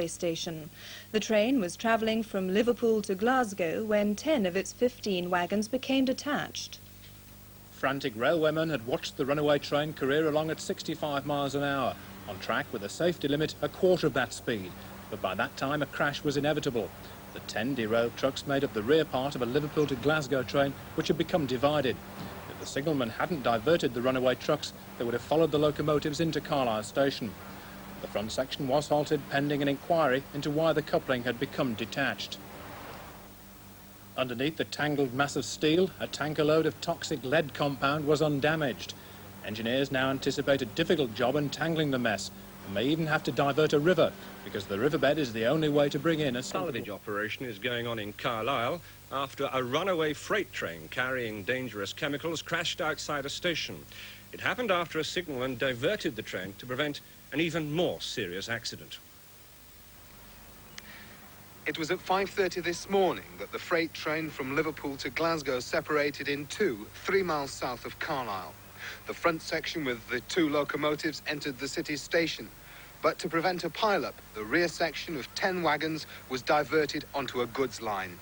station. The train was travelling from Liverpool to Glasgow when 10 of its 15 wagons became detached. Frantic railwaymen had watched the runaway train career along at 65 miles an hour, on track with a safety limit a quarter of that speed. But by that time, a crash was inevitable. The 10 derailed trucks made up the rear part of a Liverpool to Glasgow train, which had become divided. If the signalman hadn't diverted the runaway trucks, they would have followed the locomotives into Carlisle station. The front section was halted pending an inquiry into why the coupling had become detached. Underneath the tangled mass of steel, a tanker load of toxic lead compound was undamaged. Engineers now anticipate a difficult job untangling the mess, and may even have to divert a river, because the riverbed is the only way to bring in a salvage operation is going on in Carlisle after a runaway freight train carrying dangerous chemicals crashed outside a station. It happened after a signalman diverted the train to prevent an even more serious accident. It was at 5:30 this morning that the freight train from Liverpool to Glasgow separated in two, 3 miles south of Carlisle. The front section with the 2 locomotives entered the city station, but to prevent a pile-up, the rear section of 10 wagons was diverted onto a goods line.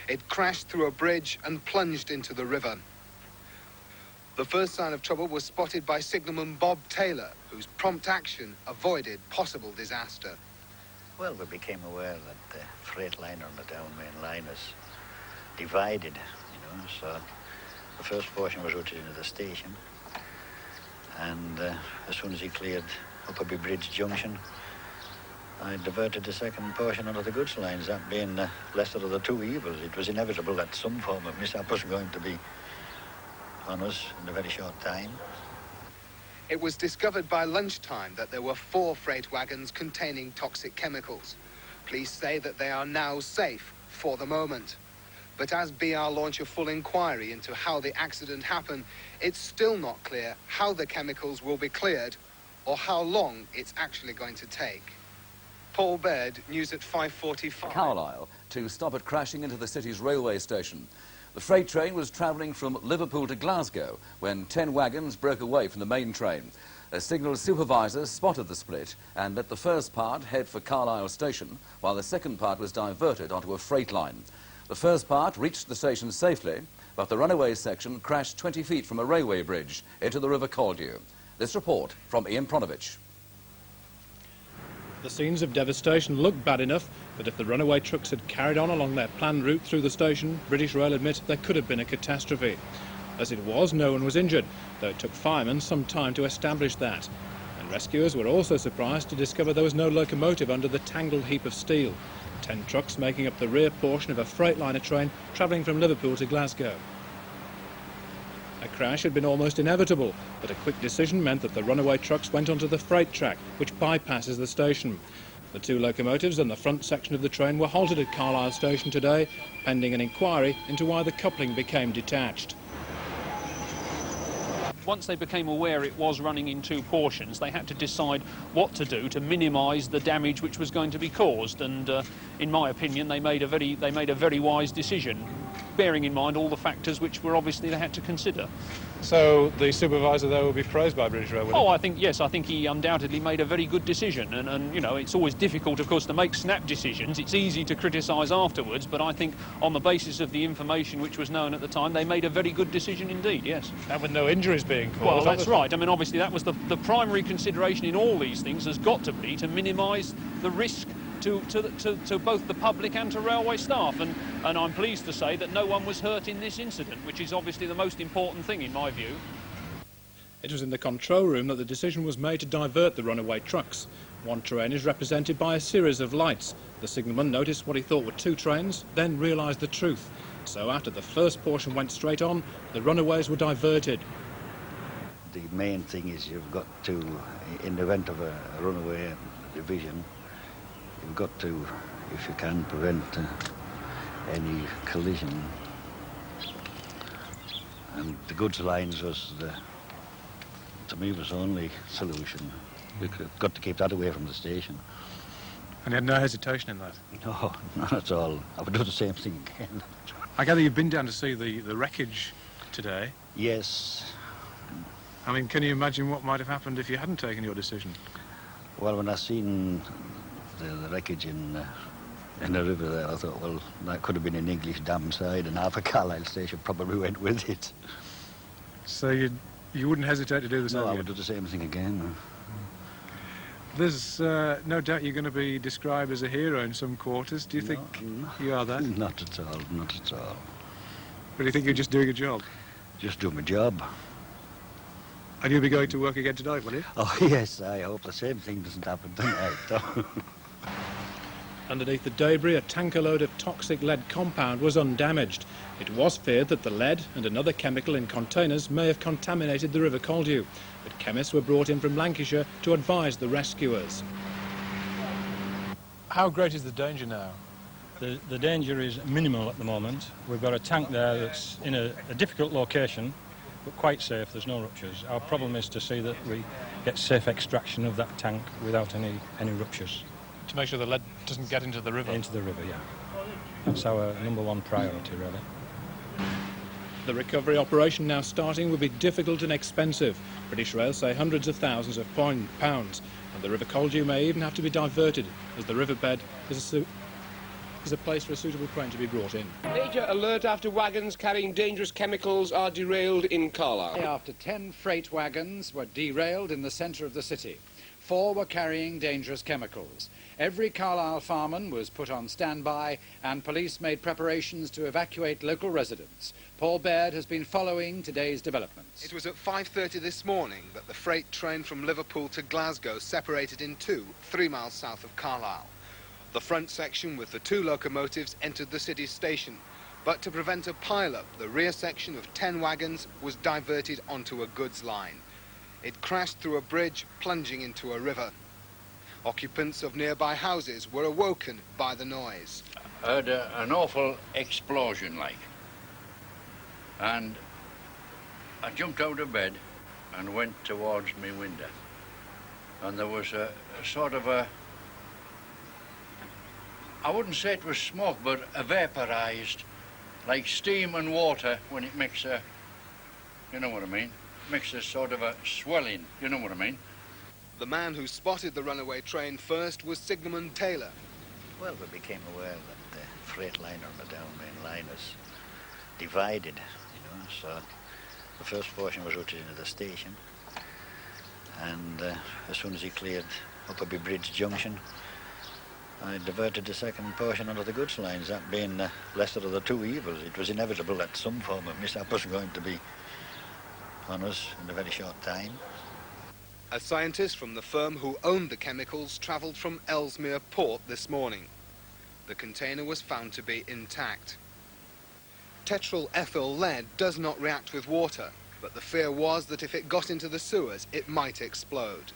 It crashed through a bridge and plunged into the river. The first sign of trouble was spotted by signalman Bob Taylor, whose prompt action avoided possible disaster. Well, we became aware that the freight liner on the down main line is divided, so the first portion was routed into the station, and as soon as he cleared Upperby Bridge Junction, I diverted the second portion onto the goods lines. That being the lesser of the two evils, it was inevitable that some form of mishap was going to be on us in a very short time. It was discovered by lunchtime that there were 4 freight wagons containing toxic chemicals. Police say that they are now safe for the moment. But as BR launch a full inquiry into how the accident happened, it's still not clear how the chemicals will be cleared or how long it's actually going to take. Paul Baird, News at 5:45. Carlisle to stop it crashing into the city's railway station. The freight train was travelling from Liverpool to Glasgow when 10 wagons broke away from the main train. A signal supervisor spotted the split and let the first part head for Carlisle station, while the second part was diverted onto a freight line. The first part reached the station safely, but the runaway section crashed 20 feet from a railway bridge into the River Caldew. This report from Ian Pronovich. The scenes of devastation looked bad enough, but if the runaway trucks had carried on along their planned route through the station, British Rail admit there could have been a catastrophe. As it was, no one was injured, though it took firemen some time to establish that. And rescuers were also surprised to discover there was no locomotive under the tangled heap of steel. 10 trucks making up the rear portion of a Freightliner train travelling from Liverpool to Glasgow. A crash had been almost inevitable, but a quick decision meant that the runaway trucks went onto the freight track, which bypasses the station. The 2 locomotives and the front section of the train were halted at Carlisle station today, pending an inquiry into why the coupling became detached. Once they became aware it was running in 2 portions, they had to decide what to do to minimise the damage which was going to be caused. And in my opinion, they made a very wise decision, bearing in mind all the factors which were obviously they had to consider. So the supervisor there will be praised by British Rail? Oh, I think yes. I think he undoubtedly made a very good decision. And you know, it's always difficult, of course, to make snap decisions. It's easy to criticise afterwards, but I think on the basis of the information which was known at the time, they made a very good decision indeed. Yes. And with no injuries being caused. Well, that's right. I mean, obviously, that was the primary consideration in all these things has got to be to minimise the risk to both the public and to railway staff, and I'm pleased to say that no one was hurt in this incident, which is obviously the most important thing in my view. It was in the control room that the decision was made to divert the runaway trucks. One train is represented by a series of lights. The signalman noticed what he thought were 2 trains, then realised the truth. So after the first portion went straight on, the runaways were diverted. The main thing is you've got to, in the event of a runaway division, you've got to, if you can, prevent any collision. And the goods lines was, to me, was the only solution. We've got to keep that away from the station. And you had no hesitation in that? No, not at all. I would do the same thing again. I gather you've been down to see the wreckage today? Yes. I mean, can you imagine what might have happened if you hadn't taken your decision? Well, when I seen the wreckage in the river there, I thought, well, that could have been an English dam side, and half a Carlisle station probably went with it. So you wouldn't hesitate to do the same No, I again? would do the same thing again. There's no doubt you're going to be described as a hero in some quarters. Do you think you are that? Not at all, not at all. But do you think you're just doing a job? Just do my job. And you'll be going to work again tonight, will you? Oh, yes, I hope the same thing doesn't happen tonight. Underneath the debris, a tanker load of toxic lead compound was undamaged. It was feared that the lead and another chemical in containers may have contaminated the River Caldew, but chemists were brought in from Lancashire to advise the rescuers. How great is the danger now? The danger is minimal at the moment. We've got a tank there that's in a difficult location, but quite safe. There's no ruptures. Our problem is to see that we get safe extraction of that tank without any ruptures. To make sure the lead doesn't get into the river? Into the river, yeah. That's our #1 priority, really. The recovery operation now starting will be difficult and expensive. British Rail say hundreds of thousands of pounds, and the River Caldew may even have to be diverted, as the riverbed is a place for a suitable crane to be brought in. Major alert after wagons carrying dangerous chemicals are derailed in Carlisle. After 10 freight wagons were derailed in the centre of the city. 4 were carrying dangerous chemicals. Every Carlisle farman was put on standby and police made preparations to evacuate local residents. Paul Baird has been following today's developments. It was at 5:30 this morning that the freight train from Liverpool to Glasgow separated in two, 3 miles south of Carlisle. The front section with the 2 locomotives entered the city station, but to prevent a pile-up, the rear section of 10 wagons was diverted onto a goods line. It crashed through a bridge, plunging into a river. Occupants of nearby houses were awoken by the noise. I heard an awful explosion, like. And I jumped out of bed and went towards my window. And there was a sort of a... I wouldn't say it was smoke, but a vaporized, like steam and water when it makes a... You know what I mean? Makes a sort of a swelling, you know what I mean? The man who spotted the runaway train first was Signalman Taylor. Well, we became aware that the freight liner on the down main line is divided, you know, so the first portion was routed into the station, and as soon as he cleared Upperby Bridge Junction, I diverted the second portion onto the goods lines. That being the lesser of the two evils, it was inevitable that some form of mishap was going to be on us in a very short time. A scientist from the firm who owned the chemicals travelled from Ellesmere Port this morning. The container was found to be intact. Tetryl ethyl lead does not react with water, but the fear was that if it got into the sewers, it might explode.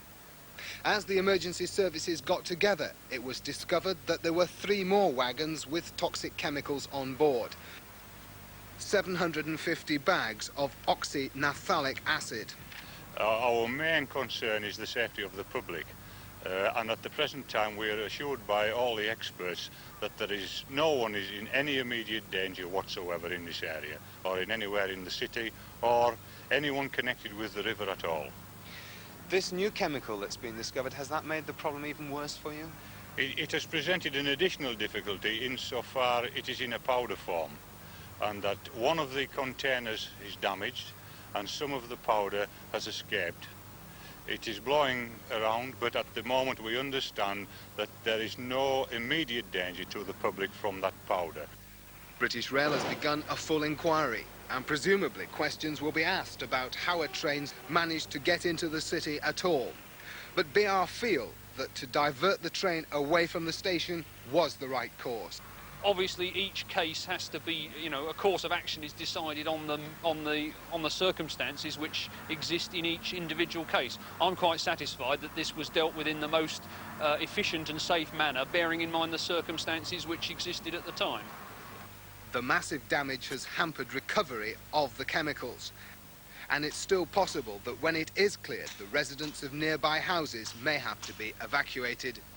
As the emergency services got together, it was discovered that there were 3 more wagons with toxic chemicals on board. 750 bags of oxynaphthalic acid. Our main concern is the safety of the public, and at the present time we are assured by all the experts that no one is in any immediate danger whatsoever in this area, or in anywhere in the city, or anyone connected with the river at all. This new chemical that's been discovered, has that made the problem even worse for you? It has presented an additional difficulty insofar it is in a powder form, and that one of the containers is damaged and some of the powder has escaped. It is blowing around, but at the moment we understand that there is no immediate danger to the public from that powder. British Rail has begun a full inquiry, and presumably questions will be asked about how a train's managed to get into the city at all. But BR feel that to divert the train away from the station was the right course. Obviously, each case has to be, a course of action is decided on the circumstances which exist in each individual case. I'm quite satisfied that this was dealt with in the most efficient and safe manner, bearing in mind the circumstances which existed at the time. The massive damage has hampered recovery of the chemicals, and it's still possible that when it is cleared, the residents of nearby houses may have to be evacuated temporarily.